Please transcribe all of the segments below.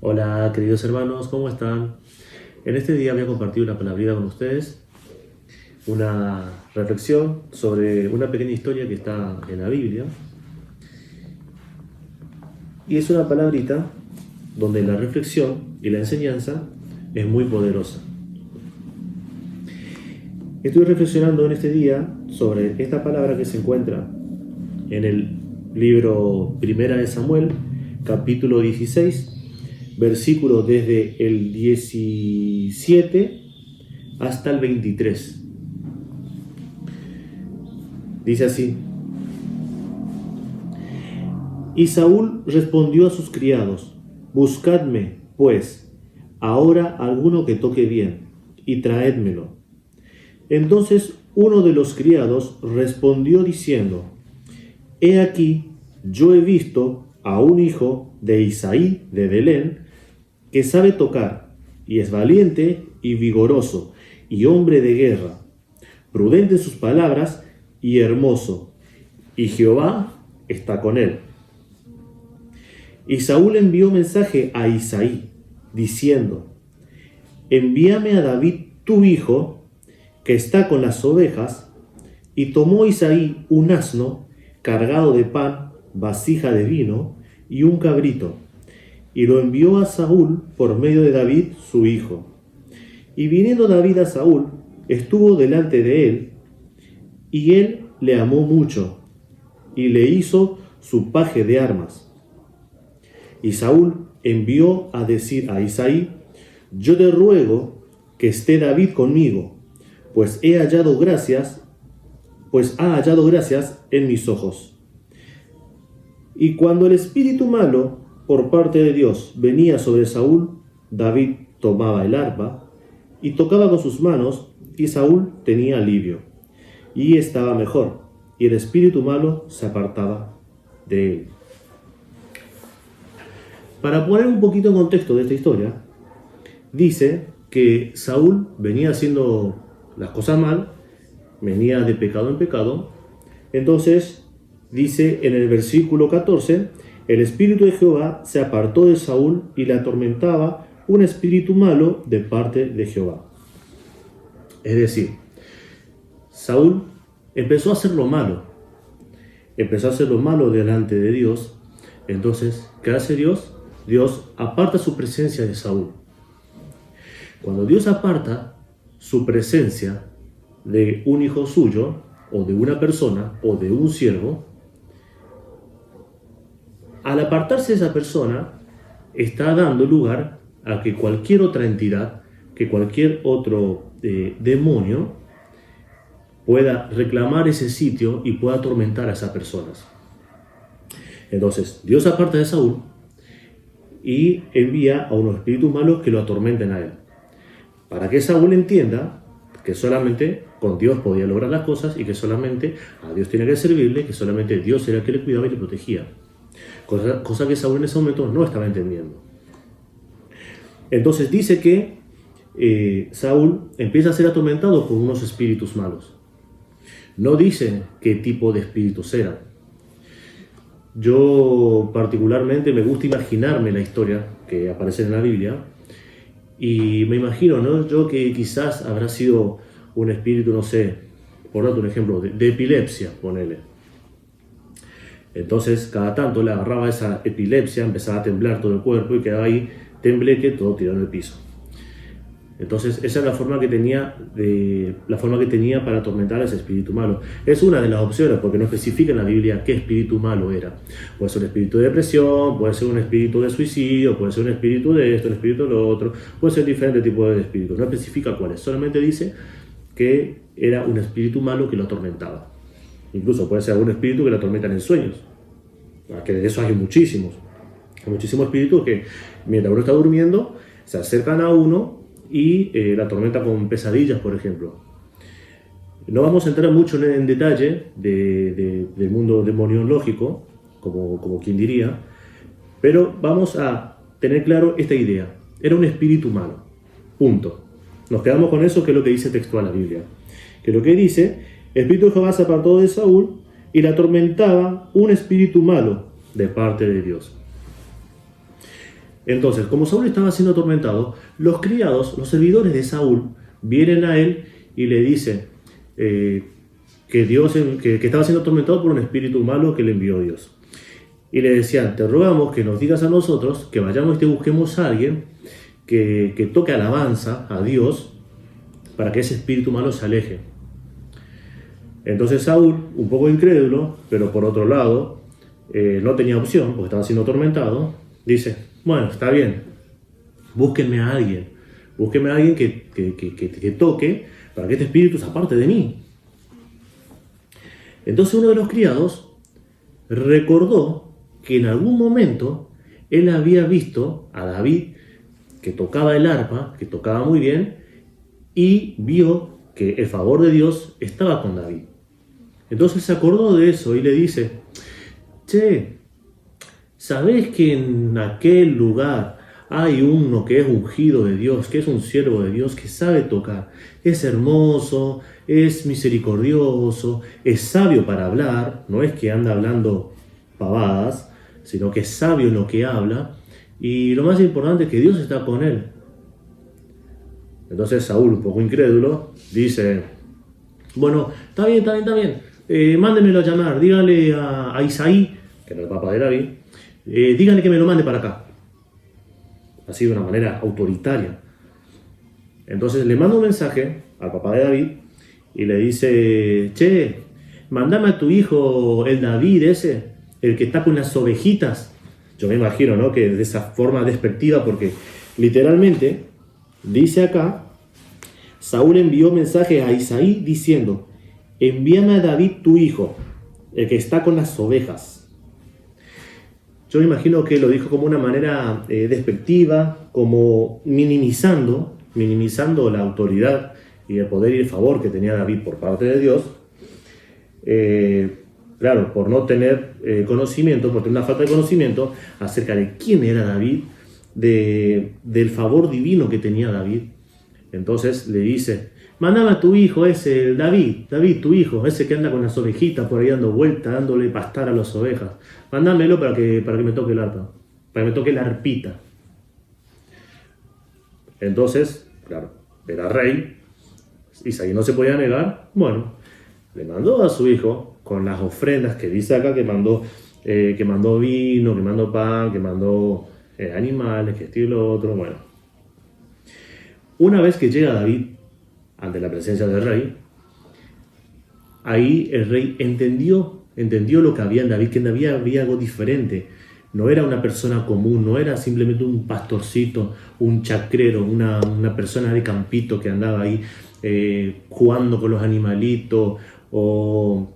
Hola queridos hermanos, ¿cómo están? En este día voy a compartir una palabrita con ustedes, una reflexión sobre una pequeña historia que está en la Biblia. Y es una palabrita donde la reflexión y la enseñanza es muy poderosa. Estoy reflexionando en este día sobre esta palabra que se encuentra en el libro Primera de Samuel, capítulo 16, versículos desde el 17 hasta el 23. Dice así: Y Saúl respondió a sus criados: Buscadme, pues, ahora alguno que toque bien, y traédmelo. Entonces uno de los criados respondió diciendo: He aquí, yo he visto a un hijo de Isaí de Belén, que sabe tocar, y es valiente y vigoroso, y hombre de guerra, prudente en sus palabras, y hermoso, y Jehová está con él. Y Saúl envió mensaje a Isaí, diciendo: Envíame a David tu hijo, que está con las ovejas. Y tomó Isaí un asno cargado de pan, vasija de vino y un cabrito, y lo envió a Saúl por medio de David su hijo. Y viniendo David a Saúl, estuvo delante de él, y él le amó mucho, y le hizo su paje de armas. Y Saúl envió a decir a Isaí: Yo te ruego que esté David conmigo, pues ha hallado gracias en mis ojos. Y cuando el espíritu malo por parte de Dios venía sobre Saúl, David tomaba el arpa y tocaba con sus manos, y Saúl tenía alivio, y estaba mejor, y el espíritu malo se apartaba de él. Para poner un poquito en contexto de esta historia, dice que Saúl venía haciendo las cosas mal, venía de pecado en pecado. Entonces dice en el versículo 14: el espíritu de Jehová se apartó de Saúl, y le atormentaba un espíritu malo de parte de Jehová. Es decir, Saúl empezó a hacer lo malo, delante de Dios. Entonces, ¿qué hace Dios? Dios aparta su presencia de Saúl. Cuando Dios aparta su presencia de un hijo suyo, o de una persona, o de un siervo, al apartarse esa persona, está dando lugar a que cualquier otra entidad, que cualquier otro demonio pueda reclamar ese sitio y pueda atormentar a esas personas. Entonces, Dios aparta de Saúl y envía a unos espíritus malos que lo atormenten a él, para que Saúl entienda que solamente con Dios podía lograr las cosas, y que solamente a Dios tenía que servirle, que solamente Dios era el que le cuidaba y le protegía. Cosa que Saúl en ese momento no estaba entendiendo. Entonces dice que Saúl empieza a ser atormentado por unos espíritus malos. No dice qué tipo de espíritus eran. Yo particularmente me gusta imaginarme la historia que aparece en la Biblia, y me imagino, ¿no?, yo que quizás habrá sido un espíritu, no sé, por darte un ejemplo, de epilepsia, ponele. Entonces, cada tanto le agarraba esa epilepsia, empezaba a temblar todo el cuerpo y quedaba ahí tembleque, todo tirado en el piso. Entonces, esa es la forma que tenía para atormentar a ese espíritu malo. Es una de las opciones, porque no especifica en la Biblia qué espíritu malo era. Puede ser un espíritu de depresión, puede ser un espíritu de suicidio, puede ser un espíritu de esto, un espíritu de lo otro, puede ser diferentes tipos de espíritus. No especifica cuáles, solamente dice que era un espíritu malo que lo atormentaba. Incluso puede ser algún espíritu que lo atormentan en sueños, que de eso hay muchísimos. Hay muchísimos espíritus que mientras uno está durmiendo se acercan a uno y la atormenta con pesadillas, por ejemplo. No vamos a entrar mucho en detalle del mundo demoniológico, como quien diría, pero vamos a tener claro esta idea. Era un espíritu malo. Punto. Nos quedamos con eso, que es lo que dice textual la Biblia. Que lo que dice: el espíritu de Jehová se apartó de Saúl, y le atormentaba un espíritu malo de parte de Dios. Entonces, como Saúl estaba siendo atormentado, los criados, los servidores de Saúl, vienen a él y le dicen que estaba siendo atormentado por un espíritu malo que le envió Dios. Y le decían, te rogamos que nos digas a nosotros, que vayamos y te busquemos a alguien que toque alabanza a Dios para que ese espíritu malo se aleje. Entonces Saúl, un poco incrédulo, pero por otro lado, no tenía opción, porque estaba siendo atormentado, dice, bueno, está bien, búsquenme a alguien que toque para que este espíritu se aparte de mí. Entonces uno de los criados recordó que en algún momento él había visto a David que tocaba el arpa, que tocaba muy bien, y vio que el favor de Dios estaba con David. Entonces se acordó de eso y le dice, che, ¿sabés que en aquel lugar hay uno que es ungido de Dios, que es un siervo de Dios, que sabe tocar? Es hermoso, es misericordioso, es sabio para hablar, no es que anda hablando pavadas, sino que es sabio en lo que habla, y lo más importante es que Dios está con él. Entonces Saúl, un poco incrédulo, dice, bueno, está bien, mándemelo a llamar, dígale a Isaí, que era el papá de David, dígale que me lo mande para acá. Así de una manera autoritaria. Entonces le manda un mensaje al papá de David y le dice, che, mandame a tu hijo el David ese, el que está con las ovejitas. Yo me imagino, ¿no?, que de esa forma despectiva, porque literalmente dice acá, Saúl envió mensaje a Isaí diciendo, envíame a David tu hijo, el que está con las ovejas. Yo me imagino que lo dijo como una manera despectiva, como minimizando la autoridad y el poder y el favor que tenía David por parte de Dios. Claro, por no tener conocimiento, por tener una falta de conocimiento acerca de quién era David, del favor divino que tenía David. Entonces le dice, mandame a tu hijo ese, el David, tu hijo, ese que anda con las ovejitas por ahí dando vueltas, dándole pastar a las ovejas. Mándamelo para que me toque el arpa, para que me toque la arpita. Entonces, claro, era rey, Isaí no se podía negar, bueno, le mandó a su hijo con las ofrendas que dice acá que mandó vino, que mandó pan, que mandó animales, que esto y lo otro, bueno. Una vez que llega David ante la presencia del rey, ahí el rey entendió lo que había en David, que en David había algo diferente. No era una persona común, no era simplemente un pastorcito, un chacrero, una persona de campito que andaba ahí jugando con los animalitos o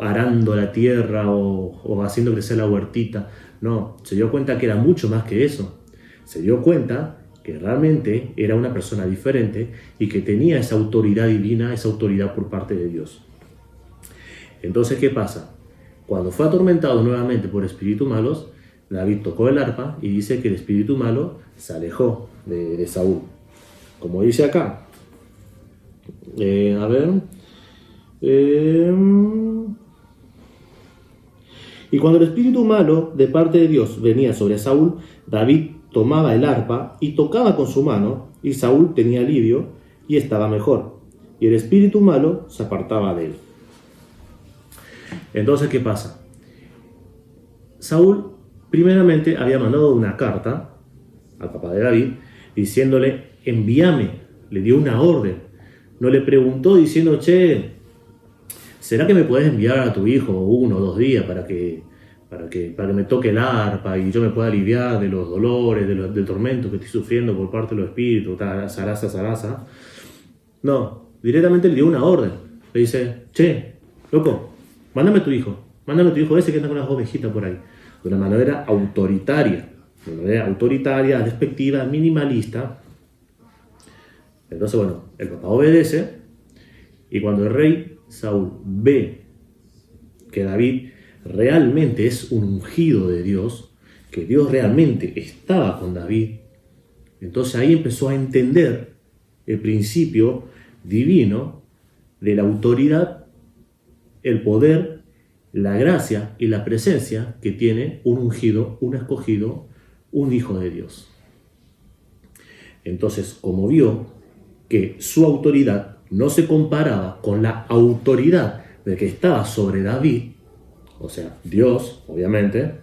arando la tierra o haciendo crecer la huertita. No, se dio cuenta que era mucho más que eso. Se dio cuenta que realmente era una persona diferente y que tenía esa autoridad divina, esa autoridad por parte de Dios. Entonces, ¿qué pasa? Cuando fue atormentado nuevamente por espíritus malos, David tocó el arpa y dice que el espíritu malo se alejó de Saúl. Como dice acá. Y cuando el espíritu malo de parte de Dios venía sobre Saúl, David tomaba el arpa y tocaba con su mano, y Saúl tenía alivio y estaba mejor, y el espíritu malo se apartaba de él. Entonces, ¿qué pasa? Saúl primeramente había mandado una carta al papá de David diciéndole, envíame, le dio una orden. No le preguntó diciendo, che, ¿será que me puedes enviar a tu hijo 1 o 2 días para que me toque el arpa y yo me pueda aliviar de los dolores, del tormento que estoy sufriendo por parte de los espíritus, zaraza? No, directamente le dio una orden. Le dice, che, loco, mándame a tu hijo ese que anda con las ovejitas por ahí. De una manera autoritaria, despectiva, minimalista. Entonces, bueno, el papá obedece, y cuando el rey Saúl ve que David realmente es un ungido de Dios, que Dios realmente estaba con David, entonces ahí empezó a entender el principio divino de la autoridad, el poder, la gracia y la presencia que tiene un ungido, un escogido un hijo de Dios. Entonces, como vio que su autoridad no se comparaba con la autoridad de que estaba sobre David, o sea, Dios, obviamente,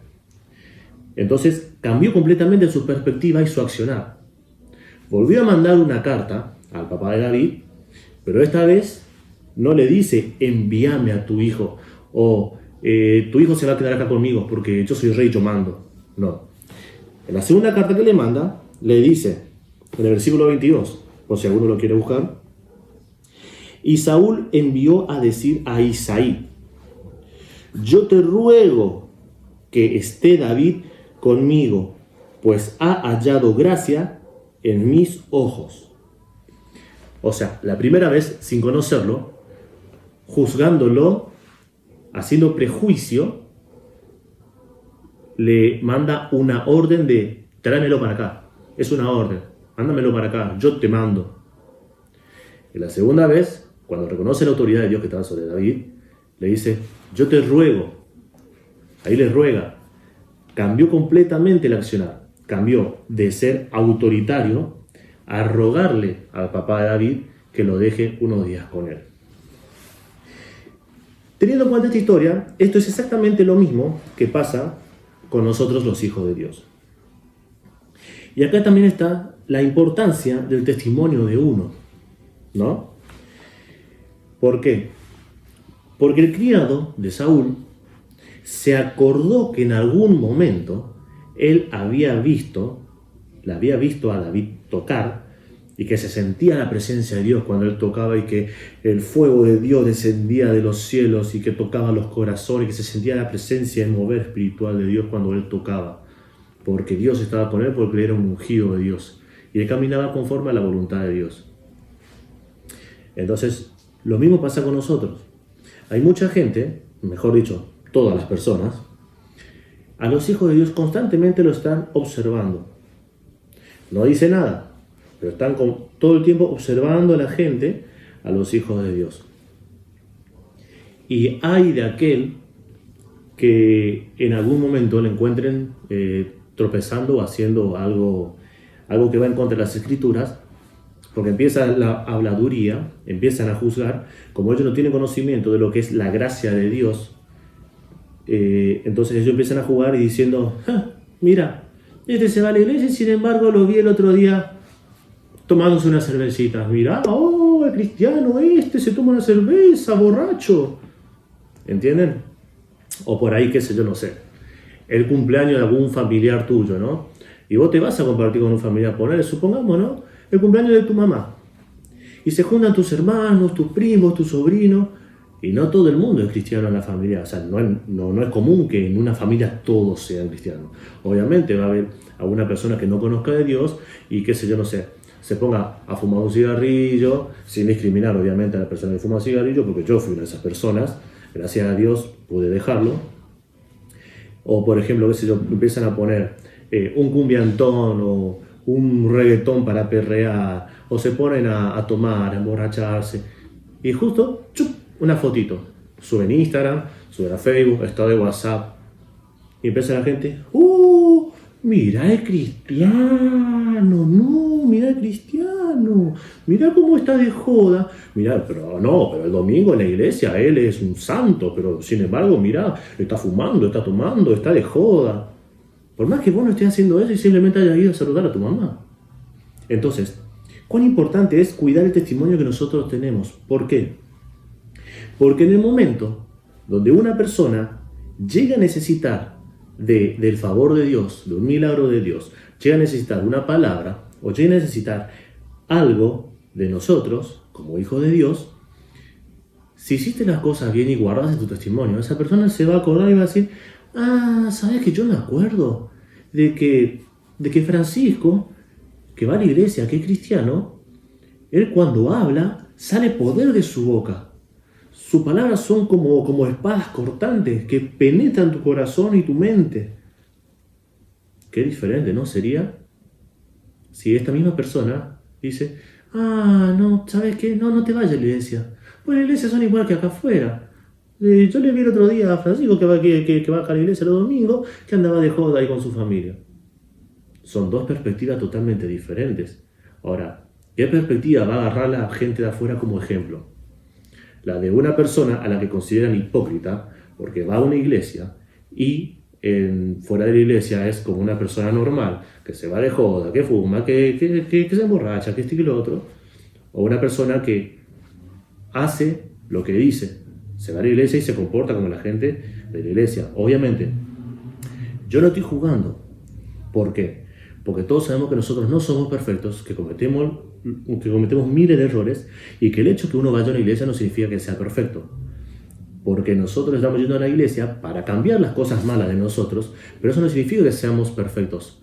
entonces cambió completamente su perspectiva y su accionar. Volvió a mandar una carta al papá de David, pero esta vez no le dice envíame a tu hijo o tu hijo se va a quedar acá conmigo porque yo soy rey y yo mando. No. En la segunda carta que le manda, le dice, en el versículo 22, por si alguno lo quiere buscar, y Saúl envió a decir a Isaí, yo te ruego que esté David conmigo, pues ha hallado gracia en mis ojos. O sea, la primera vez, sin conocerlo, juzgándolo, haciendo prejuicio, le manda una orden de tráemelo para acá. Es una orden, mándamelo para acá, yo te mando. Y la segunda vez, cuando reconoce la autoridad de Dios que estaba sobre David, le dice, yo te ruego. Ahí le ruega. Cambió completamente el accionar. Cambió de ser autoritario a rogarle al papá de David que lo deje unos días con él. Teniendo en cuenta esta historia, esto es exactamente lo mismo que pasa con nosotros los hijos de Dios. Y acá también está la importancia del testimonio de uno, ¿no? ¿Por qué? Porque el criado de Saúl se acordó que en algún momento él le había visto a David tocar y que se sentía la presencia de Dios cuando él tocaba y que el fuego de Dios descendía de los cielos y que tocaba los corazones y que se sentía la presencia y el mover espiritual de Dios cuando él tocaba, porque Dios estaba con él, porque él era un ungido de Dios y él caminaba conforme a la voluntad de Dios. Entonces, lo mismo pasa con nosotros. Hay mucha gente, mejor dicho, todas las personas, a los hijos de Dios constantemente lo están observando. No dice nada, pero están todo el tiempo observando a la gente, a los hijos de Dios. Y hay de aquel que en algún momento le encuentren tropezando o haciendo algo que va en contra de las Escrituras, porque empieza la habladuría, empiezan a juzgar, como ellos no tienen conocimiento de lo que es la gracia de Dios, entonces ellos empiezan a jugar y diciendo, mira, este se va a la iglesia y sin embargo lo vi el otro día tomándose una cervecita. Mira, el cristiano este se toma una cerveza, borracho. ¿Entienden? O por ahí, qué sé yo, no sé. El cumpleaños de algún familiar tuyo, ¿no? Y vos te vas a compartir con un familiar, supongamos, ¿no? El cumpleaños de tu mamá. Y se juntan tus hermanos, tus primos, tus sobrinos. Y no todo el mundo es cristiano en la familia. O sea, no es común que en una familia todos sean cristianos. Obviamente va a haber alguna persona que no conozca de Dios y qué sé yo, no sé, se ponga a fumar un cigarrillo, sin discriminar obviamente a la persona que fuma cigarrillo, porque yo fui una de esas personas, gracias a Dios pude dejarlo. O por ejemplo, qué sé yo, empiezan a poner un cumbiantón o un reggaetón para perrear, o se ponen a tomar, a emborracharse, y justo, ¡chup!, una fotito, suben Instagram, suben a Facebook, estado de WhatsApp, y empieza la gente, mira el cristiano, no, mira el cristiano, mira cómo está de joda, mira, pero el domingo en la iglesia él es un santo, pero sin embargo, mira, está fumando, está tomando, está de joda. Por más que vos no estés haciendo eso y simplemente hayas ido a saludar a tu mamá. Entonces, cuán importante es cuidar el testimonio que nosotros tenemos. ¿Por qué? Porque en el momento donde una persona llega a necesitar del favor de Dios, de un milagro de Dios, llega a necesitar una palabra o llega a necesitar algo de nosotros, como hijos de Dios, si hiciste las cosas bien y guardaste tu testimonio, esa persona se va a acordar y va a decir, ¿sabes que yo me acuerdo de que Francisco, que va a la iglesia, que es cristiano, él cuando habla, sale poder de su boca? Sus palabras son como espadas cortantes que penetran tu corazón y tu mente. Qué diferente, ¿no? Sería si esta misma persona dice, no, ¿sabes qué? No te vayas a la iglesia. Pues las iglesias son igual que acá afuera. Yo le vi el otro día a Francisco que va acá a la iglesia los domingos, que andaba de joda ahí con su familia. Son dos perspectivas totalmente diferentes. Ahora, ¿qué perspectiva va a agarrar la gente de afuera como ejemplo? La de una persona a la que consideran hipócrita porque va a una iglesia y fuera de la iglesia es como una persona normal, que se va de joda, que fuma, que se emborracha, que esto y lo otro. O una persona que hace lo que dice, se va a la iglesia y se comporta como la gente de la iglesia. Obviamente, yo no estoy jugando. ¿Por qué? Porque todos sabemos que nosotros no somos perfectos, que cometemos miles de errores y que el hecho que uno vaya a una iglesia no significa que sea perfecto. Porque nosotros estamos yendo a la iglesia para cambiar las cosas malas de nosotros, pero eso no significa que seamos perfectos.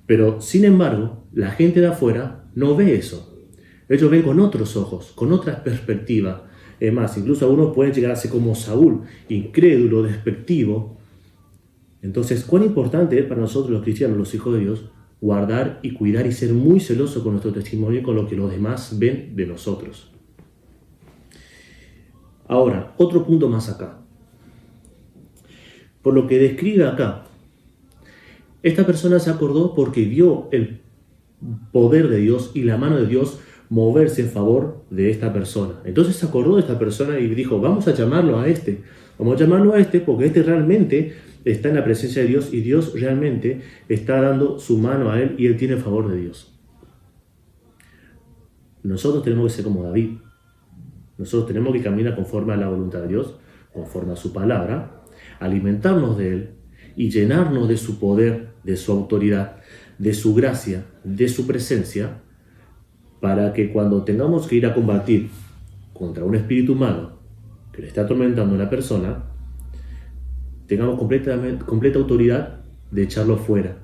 Pero, sin embargo, la gente de afuera no ve eso. Ellos ven con otros ojos, con otra perspectiva. Es más, incluso algunos pueden llegar a ser como Saúl, incrédulo, despectivo. Entonces, ¿cuán importante es para nosotros los cristianos, los hijos de Dios, guardar y cuidar y ser muy celosos con nuestro testimonio y con lo que los demás ven de nosotros? Ahora, otro punto más acá. Por lo que describe acá, esta persona se acordó porque vio el poder de Dios y la mano de Dios moverse en favor de esta persona. Entonces se acordó de esta persona y dijo, vamos a llamarlo a este. Vamos a llamarlo a este porque este realmente está en la presencia de Dios y Dios realmente está dando su mano a él y él tiene el favor de Dios. Nosotros tenemos que ser como David. Nosotros tenemos que caminar conforme a la voluntad de Dios, conforme a su palabra, alimentarnos de él y llenarnos de su poder, de su autoridad, de su gracia, de su presencia, para que cuando tengamos que ir a combatir contra un espíritu malo que le está atormentando a una persona, tengamos completa autoridad de echarlo fuera.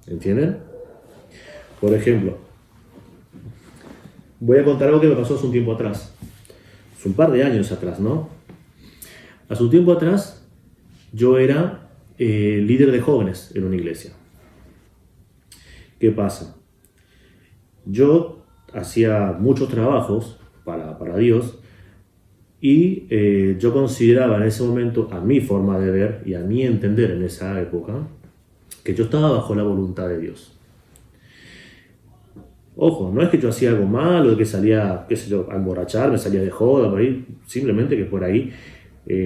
¿Entienden? Por ejemplo, voy a contar algo que me pasó hace un tiempo atrás. Hace un par de años atrás, ¿no? Hace un tiempo atrás yo era líder de jóvenes en una iglesia. ¿Qué pasa? Yo hacía muchos trabajos para Dios y yo consideraba en ese momento, a mi forma de ver y a mi entender en esa época, que yo estaba bajo la voluntad de Dios. Ojo, no es que yo hacía algo malo, que salía, qué sé yo, a emborracharme, salía de joda, por ahí, simplemente que por ahí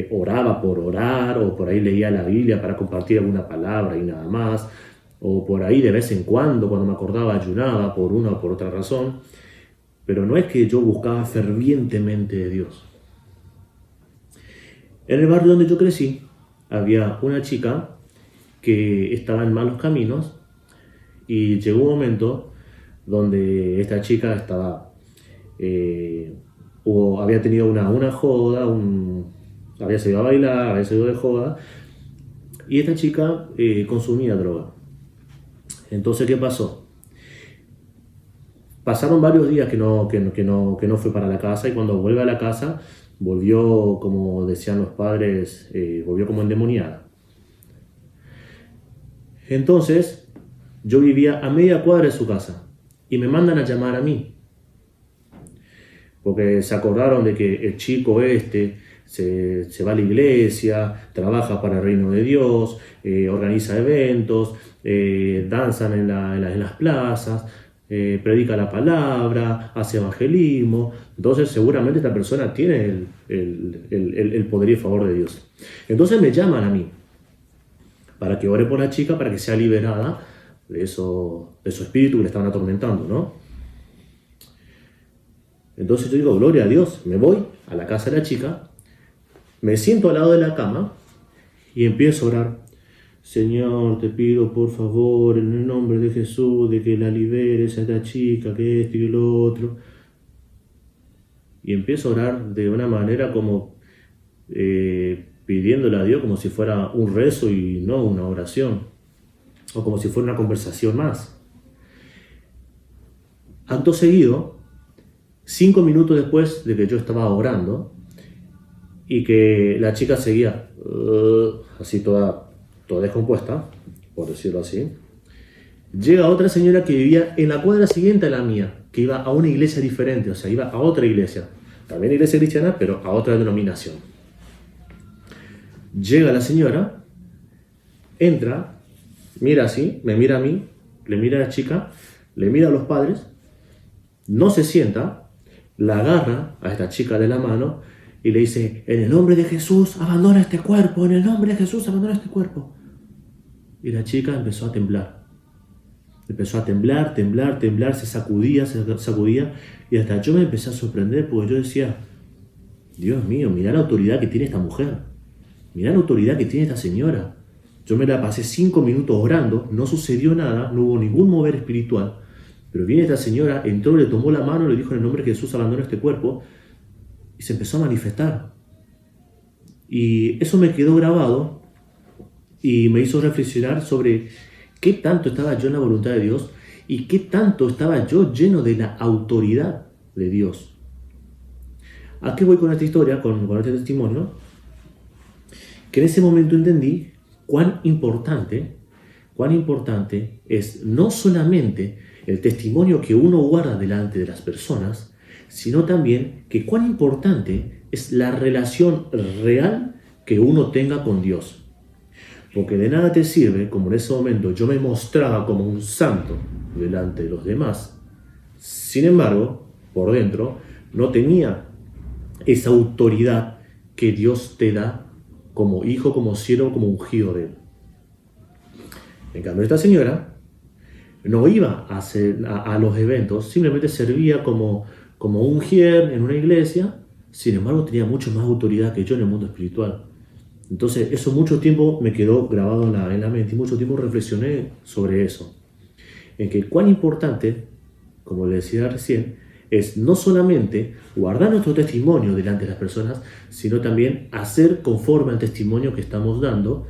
oraba por orar, o por ahí leía la Biblia para compartir alguna palabra y nada más, o por ahí de vez en cuando me acordaba, ayunaba por una o por otra razón, pero no es que yo buscaba fervientemente de Dios. En el barrio donde yo crecí, había una chica que estaba en malos caminos y llegó un momento donde esta chica estaba, había tenido una joda, había salido a bailar, había salido de joda, y esta chica consumía droga. Entonces, ¿qué pasó? Pasaron varios días que no fue para la casa, y cuando vuelve a la casa, volvió, como decían los padres, volvió como endemoniada. Entonces, yo vivía a media cuadra de su casa, y me mandan a llamar a mí, porque se acordaron de que el chico se va a la iglesia, trabaja para el reino de Dios, organiza eventos, danzan en las plazas, predica la palabra, hace evangelismo. Entonces seguramente esta persona tiene el poder y el favor de Dios. Entonces me llaman a mí para que ore por la chica, para que sea liberada de su espíritu que le estaban atormentando, ¿no? Entonces yo digo, gloria a Dios, me voy a la casa de la chica, me siento al lado de la cama y empiezo a orar. Señor, te pido por favor, en el nombre de Jesús, de que la liberes a esta chica, que esto y lo otro. Y empiezo a orar de una manera como pidiéndole a Dios como si fuera un rezo y no una oración, o como si fuera una conversación más. Acto seguido, 5 minutos después de que yo estaba orando y que la chica seguía así toda descompuesta, por decirlo así, llega otra señora que vivía en la cuadra siguiente a la mía, que iba a una iglesia diferente, o sea, iba a otra iglesia, también iglesia cristiana, pero a otra denominación. Llega la señora, entra, mira así, me mira a mí, le mira a la chica, le mira a los padres, no se sienta, la agarra a esta chica de la mano y le dice, en el nombre de Jesús, abandona este cuerpo, en el nombre de Jesús, abandona este cuerpo. Y la chica empezó a temblar. Empezó a temblar, se sacudía, y hasta yo me empecé a sorprender porque yo decía, Dios mío, mirá la autoridad que tiene esta mujer, mirá la autoridad que tiene esta señora. Yo me la pasé 5 minutos orando, no sucedió nada, no hubo ningún mover espiritual, pero viene esta señora, entró, le tomó la mano, le dijo en el nombre de Jesús, abandona este cuerpo, y se empezó a manifestar. Y eso me quedó grabado y me hizo reflexionar sobre qué tanto estaba yo en la voluntad de Dios y qué tanto estaba yo lleno de la autoridad de Dios. ¿A qué voy con esta historia, con este testimonio? Que en ese momento entendí cuán importante es no solamente el testimonio que uno guarda delante de las personas, sino también que cuán importante es la relación real que uno tenga con Dios. Porque de nada te sirve, como en ese momento yo me mostraba como un santo delante de los demás, sin embargo, por dentro, no tenía esa autoridad que Dios te da como hijo, como siervo, como ungido de Él. En cambio, esta señora no iba a los eventos, simplemente servía como ujier en una iglesia, sin embargo tenía mucho más autoridad que yo en el mundo espiritual. Entonces eso mucho tiempo me quedó grabado en la mente y mucho tiempo reflexioné sobre eso. En que cuán importante, como le decía recién, es no solamente guardar nuestro testimonio delante de las personas, sino también hacer conforme al testimonio que estamos dando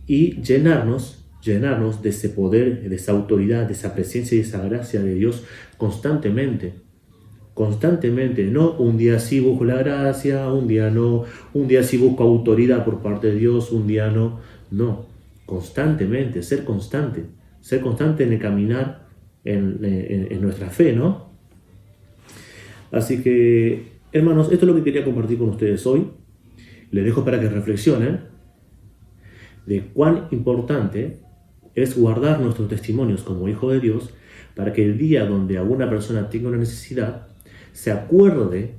y llenarnos de ese poder, de esa autoridad, de esa presencia y esa gracia de Dios constantemente, no un día sí busco la gracia, un día no, un día sí busco autoridad por parte de Dios, un día no, constantemente, ser constante en el caminar en nuestra fe, ¿no? Así que, hermanos, esto es lo que quería compartir con ustedes hoy. Les dejo para que reflexionen de cuán importante es guardar nuestros testimonios como hijo de Dios para que el día donde alguna persona tenga una necesidad, se acuerde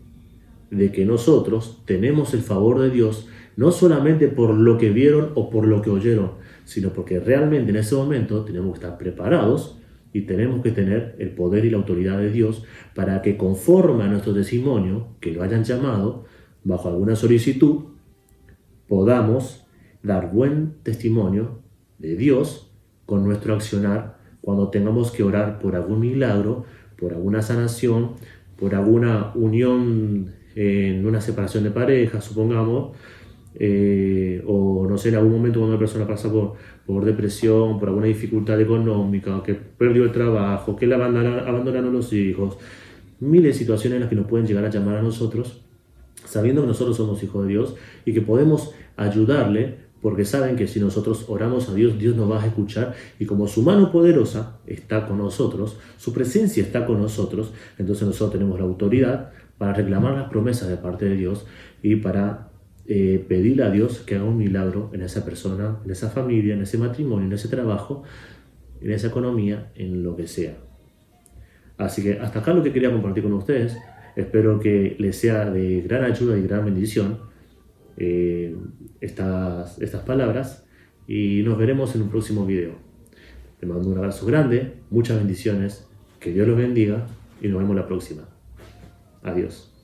de que nosotros tenemos el favor de Dios, no solamente por lo que vieron o por lo que oyeron, sino porque realmente en ese momento tenemos que estar preparados y tenemos que tener el poder y la autoridad de Dios para que conforme a nuestro testimonio, que lo hayan llamado, bajo alguna solicitud, podamos dar buen testimonio de Dios con nuestro accionar cuando tengamos que orar por algún milagro, por alguna sanación, por alguna unión en una separación de pareja, supongamos, o no sé, en algún momento cuando una persona pasa por depresión, por alguna dificultad económica, que perdió el trabajo, que le abandonaron los hijos, miles de situaciones en las que nos pueden llegar a llamar a nosotros, sabiendo que nosotros somos hijos de Dios y que podemos ayudarle, porque saben que si nosotros oramos a Dios, Dios nos va a escuchar, y como su mano poderosa está con nosotros, su presencia está con nosotros, entonces nosotros tenemos la autoridad para reclamar las promesas de parte de Dios y para pedirle a Dios que haga un milagro en esa persona, en esa familia, en ese matrimonio, en ese trabajo, en esa economía, en lo que sea. Así que hasta acá lo que quería compartir con ustedes. Espero que les sea de gran ayuda y gran bendición estas palabras, y nos veremos en un próximo video. Les mando un abrazo grande, muchas bendiciones, que Dios los bendiga y nos vemos la próxima. Adiós.